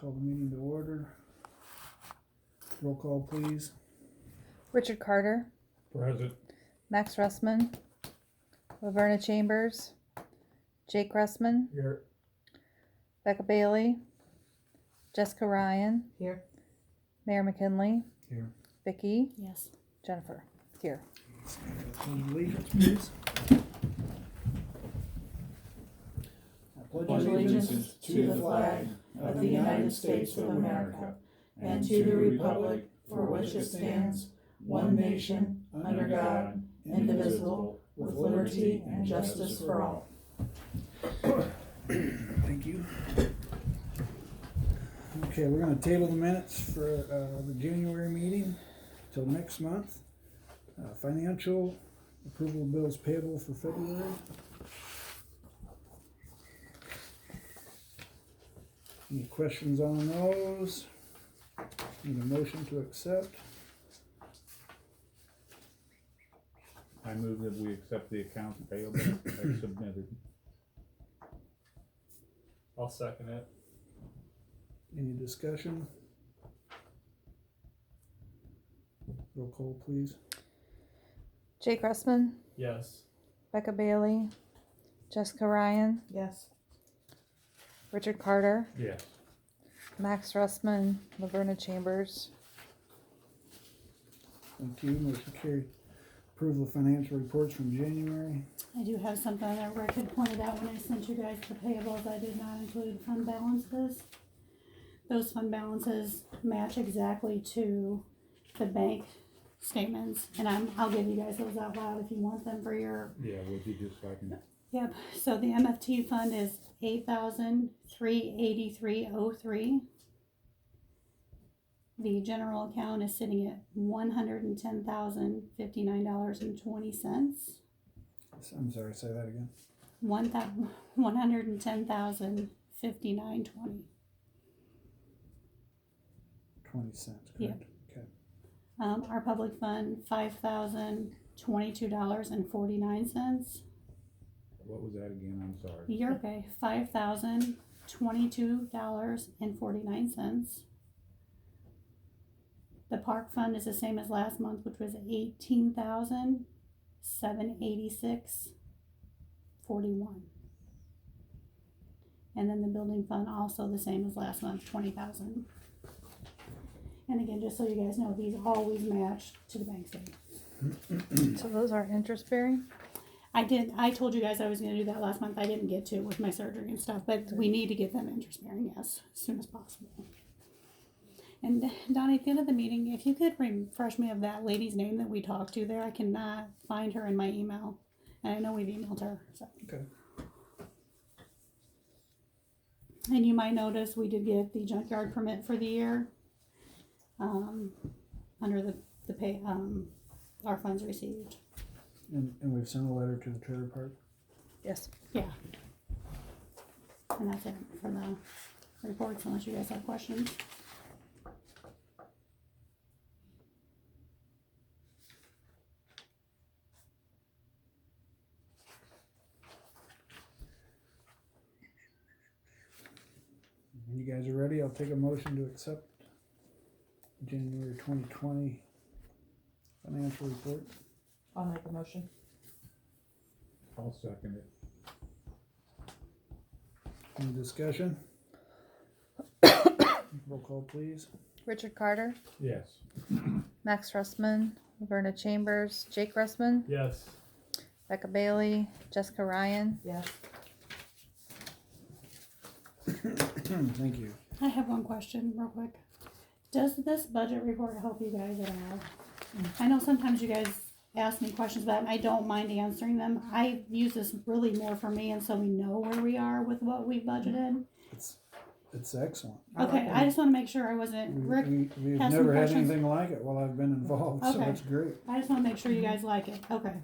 Call the meeting to order. Roll call, please. Richard Carter, Present. Max Russman, Laverna Chambers, Jake Russman, Here. Becca Bailey, Jessica Ryan, Here. Mayor McKinley, Here. Vicky, Yes. Jennifer, here. Pledge allegiance, please. I Pledge allegiance to the flag of the United States of America and to the republic for which it stands, one nation, under God, indivisible, with liberty and justice for all. Thank you. Okay, we're gonna table the minutes for the January meeting till next month. Financial approval of bills payable for February. Any questions on those? Need a motion to accept? I move that we accept the accounts payable as submitted. I'll second it. Any discussion? Roll call, please. Jake Russman, Yes. Becca Bailey, Jessica Ryan, Yes. Richard Carter, Yes. Max Russman, Laverna Chambers, Thank you, motion carried. Approval of financial reports from January. I do have something that Rick had pointed out when I sent you guys the payables. I did not include fund balances. Those fund balances match exactly to the bank statements, and I'll give you guys those out loud if you want them for your. Yeah, would you just second? Yep. So the MFT fund is $8,383.03. The general account is sitting at $110,059.20. I'm sorry, say that again. $110,059.20. 20 cents, Yeah. correct? Okay. Our public fund, $5,022.49. What was that again? I'm sorry. You're okay. $5,022.49. The park fund is the same as last month, which was $18,786.41. And then the building fund also the same as last month, $20,000. And again, just so you guys know, these always match to the bank statement. so those are interest bearing. I told you guys I was gonna do that last month. I didn't get to with my surgery and stuff, but we need to get them interest bearing, yes, as soon as possible. And Donnie, at the end of the meeting, if you could refresh me of that lady's name that we talked to there, I cannot find her in my email. And I know we've emailed her, so. Okay. And you might notice we did get the junkyard permit for the year. Under the pay, our funds received. And we've sent a letter to the trailer park. Yes. Yeah. And that's it for the reports, unless you guys have questions. When you guys are ready, I'll take a motion to accept January 2020 financial report. I'll make a motion. I'll second it. Any discussion? Roll call, please. Richard Carter, Yes. Max Russman, Laverna Chambers, Jake Russman, Yes. Becca Bailey, Jessica Ryan, Yes. Thank you. I have one question real quick. Does this budget report help you guys at all? I know sometimes you guys ask me questions about it, and I don't mind answering them. I use this really more for me, and so we know where we are with what we budgeted. It's excellent. Okay, I just want to make sure I wasn't, Rick, We've has some never had questions? anything like it while I've been involved, so Okay. it's great. I just want to make sure you guys like it. Okay,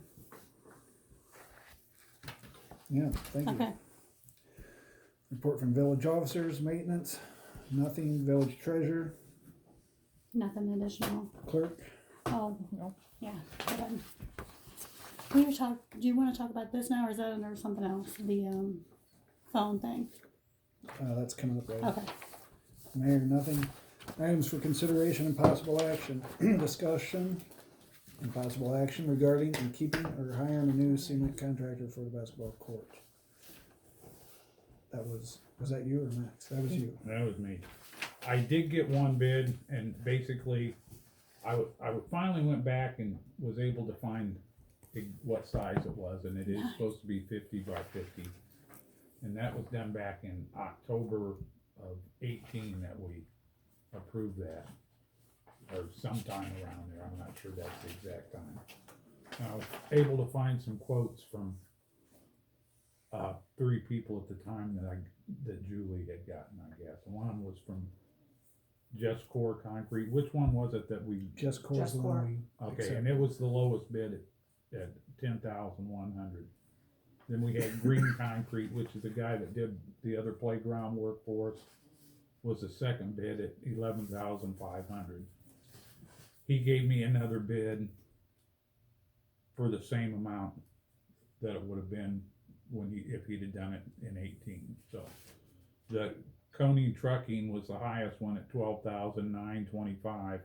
Yeah, thank you. okay. Report from village officers, maintenance, nothing, village treasurer, Nothing additional. clerk. Oh, No. yeah. Go ahead. Do you want to talk about this now, or is that under something else? The phone thing. That's coming up later. Okay. Mayor, nothing. Items for consideration and possible action. Discussion and possible action regarding and keeping or hiring a new cement contractor for the basketball court. Was that you or Max? That was you. That was me. I did get one bid, and basically, I finally went back and was able to find what size it was, and it is supposed to be 50 by 50. And that was done back in October of 18 that we approved that, or sometime around there. I'm not sure that's the exact time. I was able to find some quotes from 3 people at the time that Julie had gotten, I guess. One was from Just Core Concrete. Which one was it that we? Just Core. Just Core. Okay, and it was the lowest bid at $10,100. Then we had Green Concrete, which is the guy that did the other playground work for us, was the second bid at $11,500. He gave me another bid for the same amount that it would have been if he'd have done it in 18. So the Coney Trucking was the highest one at $12,925,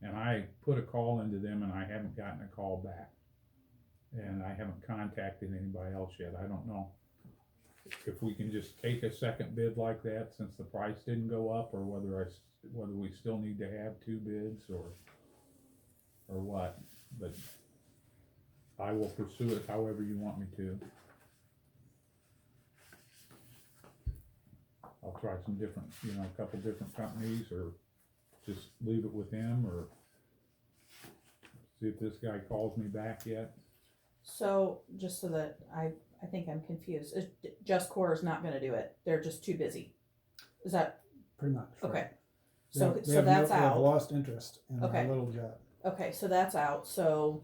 and I put a call into them and I haven't gotten a call back. And I haven't contacted anybody else yet. I don't know if we can just take a second bid like that since the price didn't go up, or whether we still need to have 2 bids or what. But I will pursue it however you want me to. I'll try some different, a couple different companies, or just leave it with him, or see if this guy calls me back yet. So, just so that I think I'm confused, Just Core is not gonna do it, they're just too busy. Is that, Pretty much. right. okay, They so, have- they so have that's they have out, lost interest in Okay. our little job. okay, so that's out, so.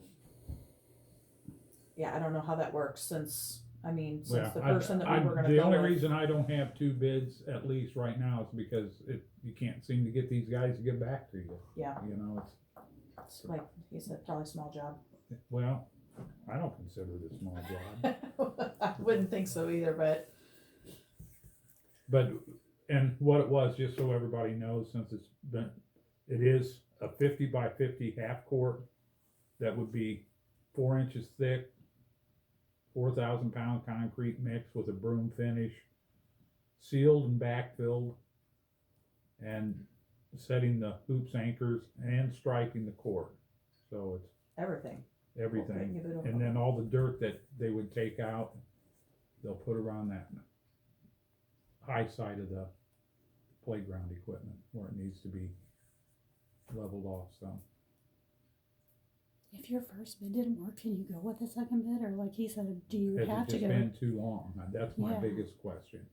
Yeah, I don't know how that works since the person that we were gonna the go only with. reason I don't have 2 bids at least right now is because you can't seem to get these guys to get back to you. Yeah. It's, It's like, he said, probably a small job. well, I don't consider it a small job. I wouldn't think so either, but, But, and what it was, just so everybody knows, since it is a 50 by 50 half court that would be 4 inches thick, 4,000 pound concrete mix with a broom finish, sealed and backfilled, and setting the hoops anchors and striking the court. So it's everything. everything. Okay, give it a- And then all the dirt that they would take out, they'll put around that high side of the playground equipment where it needs to be leveled off, so. If your first bid didn't work, can you go with the second bid, or like he said, do you Has have it to just go? been too long? That's my Yeah. biggest question.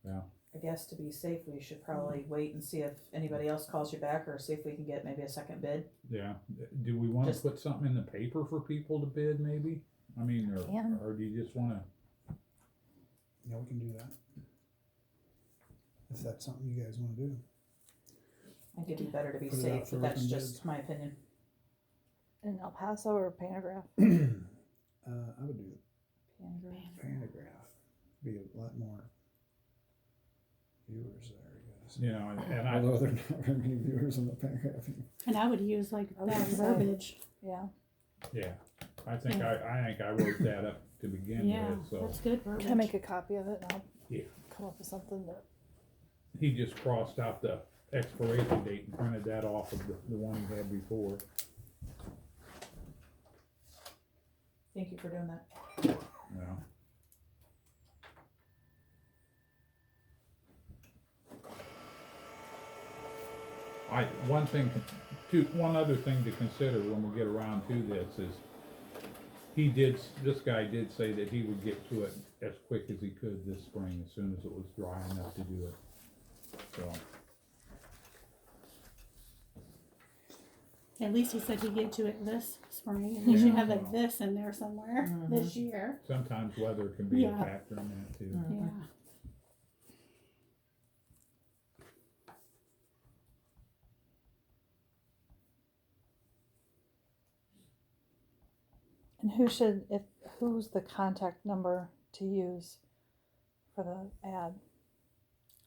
Yeah, I guess to be safe, we should probably wait and see if anybody else calls you back, or see if we can get maybe a second bid. yeah. Do we wanna Just- put something in the paper for people to bid maybe? I mean, Can. or do you just wanna, Yeah, we can do that. If that's something you guys wanna do. I think it'd be better to be Put it out safe, for but that's open just bids. my opinion. In El Paso or Panagraph? I would do Panagraph. Be a lot more viewers there, I guess. and I, Although there are not very many viewers on the Panagraph. And I would use like I was that gonna say. verbiage. Yeah. yeah, I think I wrote that up to begin Yeah, with, so. that's good verbiage. Can I make a copy of it and I'll Yeah. come up with something that, He just crossed out the expiration date and printed that off of the one he had before. Thank you for doing that. Yeah. One other thing to consider when we get around to this is, this guy did say that he would get to it as quick as he could this spring, as soon as it was dry enough to do it, so. At least he said he'd get to it this spring, and he should have Yeah. this in there somewhere this year. Sometimes weather can be a Yeah. factor in that too. Yeah. and who's the contact number to use for the ad?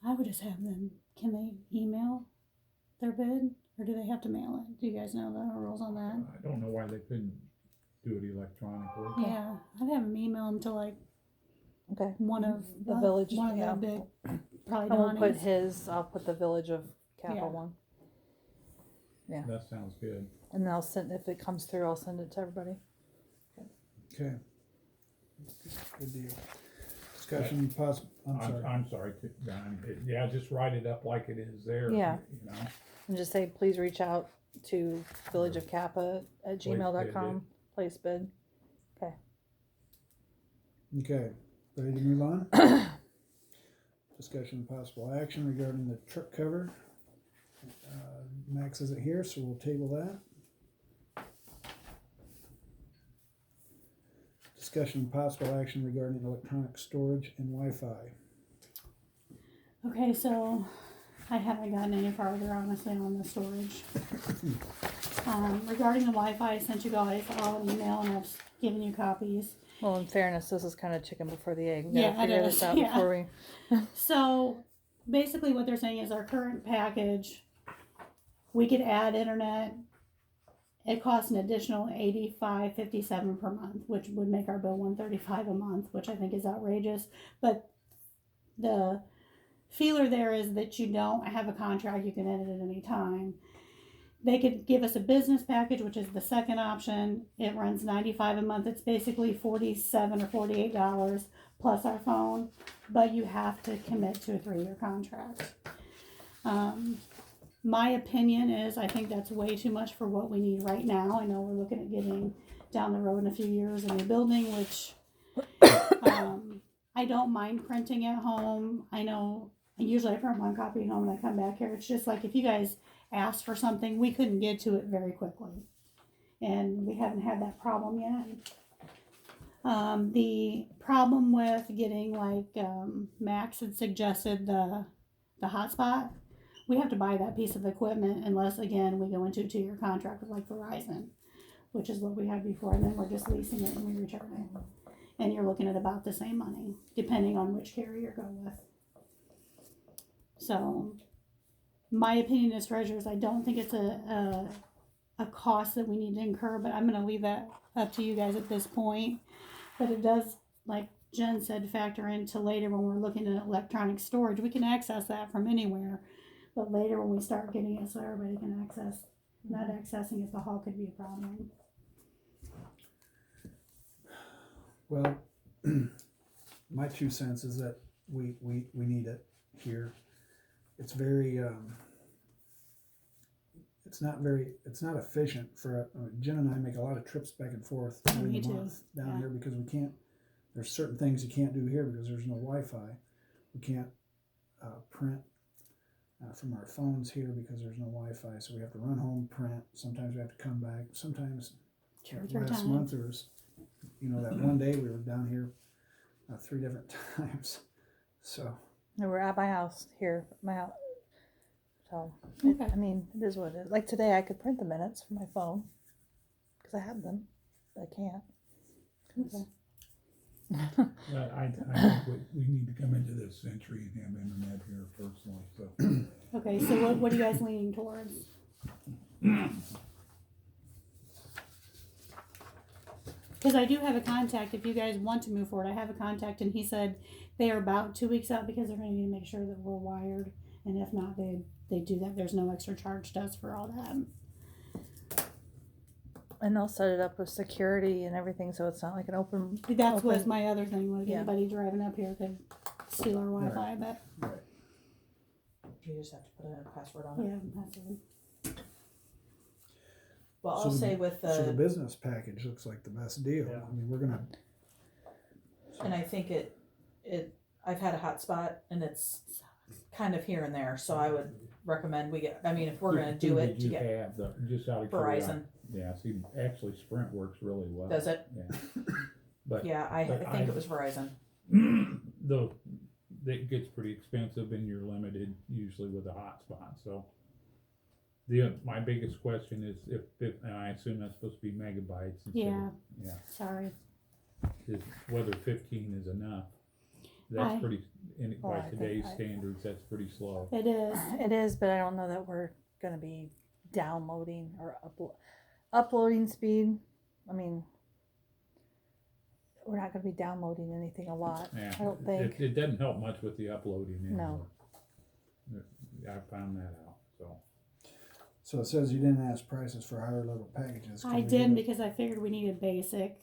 I would just have them, can they email their bid or do they have to mail it? Do you guys know the rules on that? I don't know why they couldn't do it electronically. Yeah, I'd have them email them to like Okay. one of The village, one of yeah. the big, probably I won't put Donnie's. I'll put the Village of Kappa Yeah. one. Yeah. That sounds good. And then I'll send, if it comes through, I'll send it to everybody. Okay. Good deal. Discussion possible, I'm sorry. I'm sorry, Don. Yeah, just write it up like it is there. Yeah. You know, And just say, please reach out to Village of Kappa at gmail.com. Place bid. Okay, ready to move on? Discussion possible action regarding the truck cover. Max isn't here, so we'll table that. Discussion possible action regarding electronic storage and Wi-Fi. Okay, so I haven't gotten any farther honestly on the storage. Regarding the Wi-Fi, I sent you guys all an email and I've given you copies. Well, in fairness, this is kind of chicken before the egg. We Yeah, gotta it figure is, this out yeah. before we. So basically what they're saying is our current package, we could add internet. It costs an additional $85.57 per month, which would make our bill $135 a month, which I think is outrageous. But the feeler there is that you don't have a contract, you can edit at any time. They could give us a business package, which is the second option. It runs $95 a month. It's basically $47 or $48 plus our phone, but you have to commit to a 3-year contract. My opinion is I think that's way too much for what we need right now. I know we're looking at getting down the road in a few years a new building, which I don't mind printing at home. I know usually I print one copy at home and I come back here. It's just like if you guys asked for something, we couldn't get to it very quickly. And we haven't had that problem yet. The problem with getting Max had suggested the hotspot, we have to buy that piece of equipment unless again we go into a 2-year contract with Verizon, which is what we had before, and then we're just leasing it and we return it. And you're looking at about the same money, depending on which carrier you go with. So my opinion as treasurer is I don't think it's a cost that we need to incur, but I'm going to leave that up to you guys at this point. But it does, like Jen said, factor into later when we're looking at electronic storage. We can access that from anywhere, but later when we start getting it so everybody can access, not accessing it, the hall could be a problem. Well, my 2 cents is that we need it here. It's very, it's not efficient for, Jen and I make a lot of trips back and forth Oh, during me the too. month down Yeah. here because we can't, there's certain things you can't do here because there's no Wi-Fi. We can't print from our phones here because there's no Wi-Fi, so we have to run home, print. Sometimes we have to come back. Sometimes 2 or 3 last times. month there was, that one day we were down here 3 different times. So No, we're at my house here, my house. So, Okay. I mean, it is what it is. Like today, I could print the minutes from my phone because I have them, but I can't. Okay. But I think we need to come into this century and have internet here personally, so. Okay, so what are you guys leaning towards? Because I do have a contact, if you guys want to move forward, I have a contact, and he said they are about 2 weeks out because they're going to need to make sure that we're wired, and if not, they do that. There's no extra charge to us for all that. And they'll set it up with security and everything, so it's not like an open. That was open- my other thing, was Yeah. anybody driving up here could steal our Wi-Fi, but You just have to put a password on it. yeah, that's it. Well, So I'll the- say with so the the, business package looks like the best deal. Yeah. I mean, we're gonna. and I think I've had a hotspot and it's kind of here and there, so I would recommend we get, I mean, if we're gonna do it, to get Have the, just out of Verizon. curiosity. Yeah, see, actually Sprint works really well. Does it? Yeah. But Yeah, I But think it was Verizon. though, it gets pretty expensive and you're limited usually with a hotspot, so. My biggest question is if, and I assume that's supposed to be megabytes instead Yeah. of, yeah, Sorry. is whether 15 is enough. That's I- pretty, Well, by I think today's I- standards, that's pretty slow. It is. It is, but I don't know that we're gonna be downloading or uploading speed. I mean, we're not gonna be downloading anything a lot. Yeah, I don't think. It doesn't help much with the uploading No. anymore. I found that out, so. So it says you didn't ask prices for higher level packages. Can I we get didn't it? because I figured we needed basic.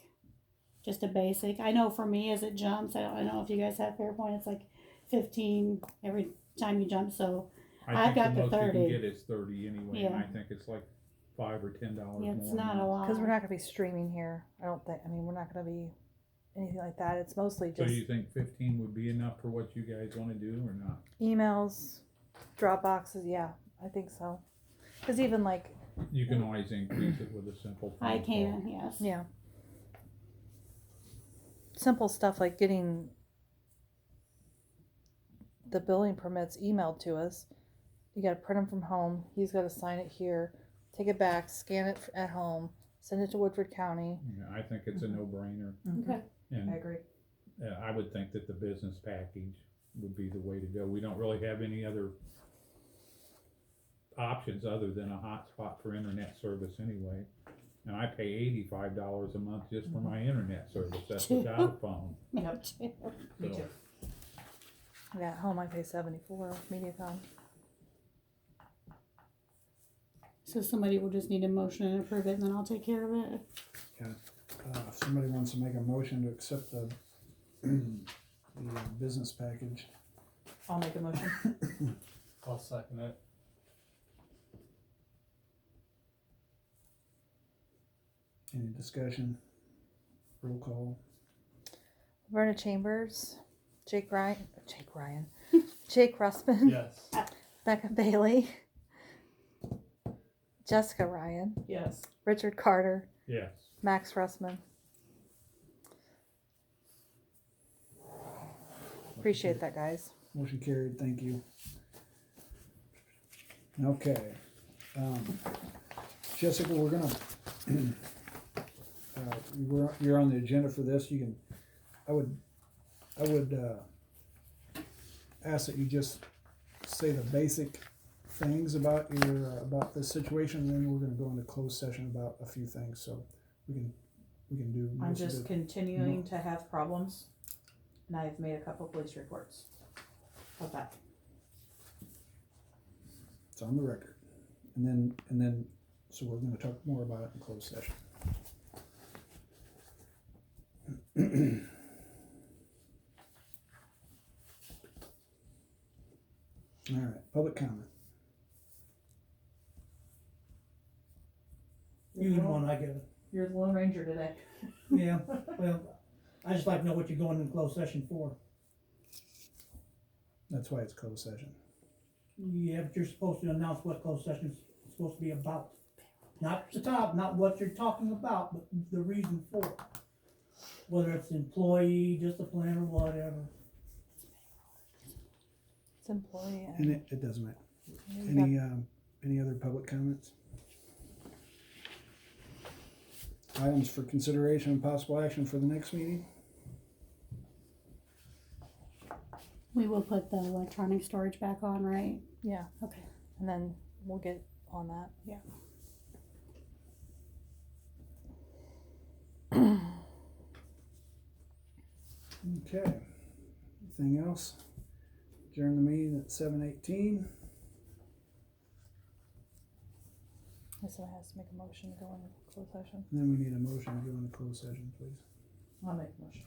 Just a basic. I know for me as it jumps, I don't know if you guys have Fairpoint, it's like 15 every time you jump. So I've got the I think the most you 30. can get is 30 anyway, and Yeah. I think it's like $5 or $10 yeah, more. it's not a lot. Because we're not gonna be streaming here. I don't think. I mean, we're not gonna be anything like that. It's mostly So just you think 15 would be enough for what you guys wanna do or not? emails, Dropboxes. Yeah, I think so. Because even like, You can always increase it with a simple phone I call. can, yes. yeah, simple stuff like getting the building permits emailed to us. You got to print them from home. He's got to sign it here, take it back, scan it at home, send it to Woodford County. Yeah, I think it's a no-brainer, Okay. and agree. I would think that the business package would be the way to go. We don't really have any other options other than a hotspot for internet service anyway. And I pay $85 a month just for my internet service, that's without a phone. Yep. So, Yeah, at home I pay 74 with MediaCom. So somebody will just need a motion and approve it, and then I'll take care of it. If somebody wants to make a motion to accept the business package. I'll make a motion. I'll second it. Any discussion? Roll call. Verna Chambers, Jake Ryan, Jake Russman, Yes. Becca Bailey, Jessica Ryan, Yes. Richard Carter, yes, Max Russman. Appreciate that, guys. Motion carried, thank you. Okay. Jessica, we're gonna, you're on the agenda for this, you can, I would ask that you just say the basic things about about this situation, and then we're gonna go into closed session about a few things, so we can do I'm most of just it. continuing to have problems, and I've made a couple police reports of that. It's on the record. And then, so we're gonna talk more about it in closed session. All right, public comment. You the one I give it. You're the Lone Ranger today. Yeah, well, I just like to know what you're going in closed session for. That's why it's closed session. Yeah, but you're supposed to announce what closed session is supposed to be about. Not the top, not what you're talking about, but the reason for it. Whether it's employee, discipline, or whatever. It's employee And and it doesn't matter. Any other public comments? Items for consideration and possible action for the next meeting? We will put the electronic storage back on, right? yeah, Okay. and then we'll get on that. Yeah. Okay. Anything else? Adjourn the meeting at 7:18. Somebody has to make a motion to go into closed session. And then we need a motion to go into closed session, please. I'll make a motion.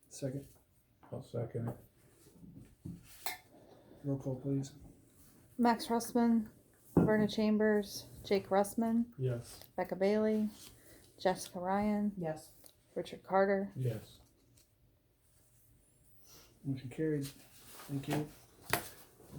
Second. I'll second it. Roll call, please. Max Russman, Verna Chambers, Jake Russman, Yes. Becca Bailey, Jessica Ryan, Yes. Richard Carter. Yes. Motion carried. Thank you.